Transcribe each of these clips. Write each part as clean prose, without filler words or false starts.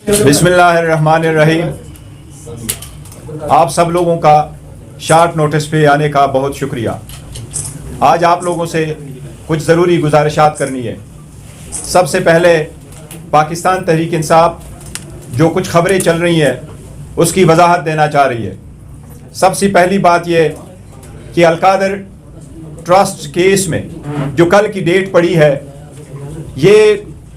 बिस्मिल्लाहिर्रहमानिर्रहीम। आप सब लोगों का शार्ट नोटिस पे आने का बहुत शुक्रिया। आज आप लोगों से कुछ ज़रूरी गुजारिशात करनी है। सबसे पहले पाकिस्तान तहरीक इंसाफ जो कुछ खबरें चल रही हैं उसकी वजाहत देना चाह रही है। सबसे पहली बात यह कि अलकादर ट्रस्ट केस में जो कल की डेट पड़ी है, ये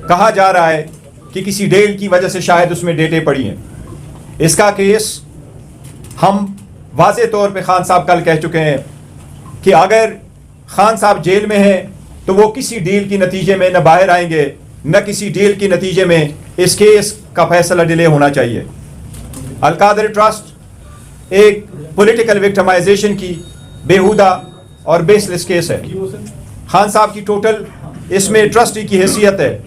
कहा जा रहा है कि किसी डेल की वजह से शायद उसमें डेटें पड़ी हैं। इसका केस हम वाज़े तौर पे खान साहब कल कह चुके हैं कि अगर खान साहब जेल में हैं तो वो किसी डील के नतीजे में न बाहर आएंगे न किसी डील के नतीजे में इस केस का फैसला डिले होना चाहिए। अलकादर ट्रस्ट एक पॉलिटिकल विक्टिमाइजेशन की बेहुदा और बेसलेस केस है। खान साहब की टोटल इसमें ट्रस्टी की हैसियत है।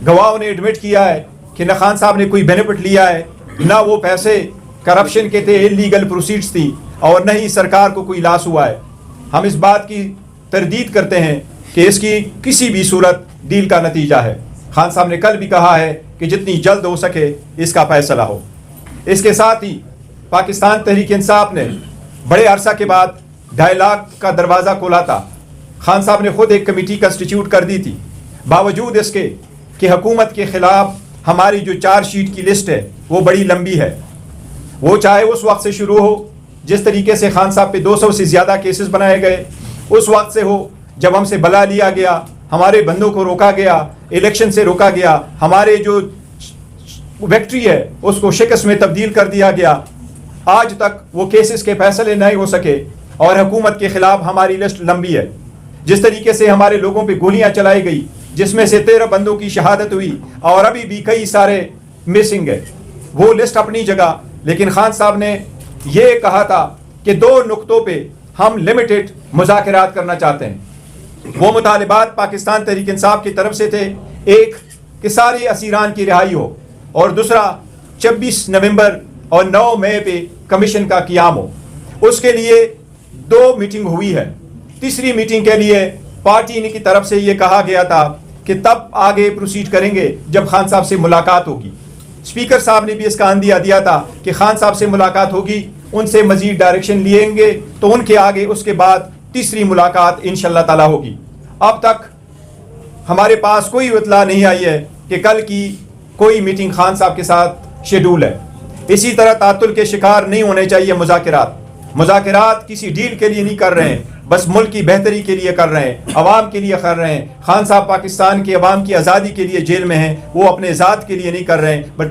गवाहों ने एडमिट किया है कि न खान साहब ने कोई बेनिफिट लिया है, ना वो पैसे करप्शन के थे, इलीगल प्रोसीड्स थी, और न ही सरकार को कोई लॉस हुआ है। हम इस बात की तरदीद करते हैं कि इसकी किसी भी सूरत डील का नतीजा है। खान साहब ने कल भी कहा है कि जितनी जल्द हो सके इसका फैसला हो। इसके साथ ही पाकिस्तान तहरीक इंसाफ ने बड़े अरसा के बाद 2.5 लाख का दरवाज़ा खोला था। खान साहब ने खुद एक कमेटी कंस्टिट्यूट कर दी थी। बावजूद इसके कि हुकूमत के ख़िलाफ़ हमारी जो चार्जशीट की लिस्ट है वो बड़ी लंबी है। वो चाहे उस वक्त से शुरू हो जिस तरीके से खान साहब पे 200 से ज़्यादा केसेस बनाए गए, उस वक्त से हो जब हमसे बला लिया गया, हमारे बंदों को रोका गया, इलेक्शन से रोका गया, हमारे जो विक्ट्री है उसको शिकस्त में तब्दील कर दिया गया, आज तक वो केसेस के फैसले नहीं हो सके और हुकूमत के ख़िलाफ़ हमारी लिस्ट लंबी है। जिस तरीके से हमारे लोगों पे गोलियां चलाई गई, जिसमें से 13 बंदों की शहादत हुई और अभी भी कई सारे मिसिंग है, वो लिस्ट अपनी जगह। लेकिन खान साहब ने ये कहा था कि 2 नुक्तों पे हम लिमिटेड मुज़ाकरात करना चाहते हैं। वो मुतालिबात पाकिस्तान तहरीक इंसाफ की तरफ से थे, एक कि सारे असीरान की रिहाई हो, और दूसरा 26 नवंबर और 9 मई पे कमीशन का क़याम हो। उसके लिए 2 मीटिंग हुई है। तीसरी मीटिंग के लिए पार्टी की तरफ से ये कहा गया था कि तब आगे प्रोसीड करेंगे जब खान साहब से मुलाकात होगी। स्पीकर साहब ने भी इसका अंदिया दिया था कि खान साहब से मुलाकात होगी, उनसे मजीद डायरेक्शन लिएंगे तो उनके आगे उसके बाद तीसरी मुलाकात इंशाअल्लाह ताला होगी। अब तक हमारे पास कोई इत्तला नहीं आई है कि कल की कोई मीटिंग खान साहब के साथ शेड्यूल है। इसी तरह तातुल के शिकार नहीं होने चाहिए मुज़ाकरात किसी डील के लिए नहीं कर रहे हैं, बस मुल्क की बेहतरी के लिए कर रहे हैं, अवाम के लिए कर रहे हैं। खान साहब पाकिस्तान के अवाम की आज़ादी के लिए जेल में हैं, वो अपने ज़ात के लिए नहीं कर रहे हैं, बट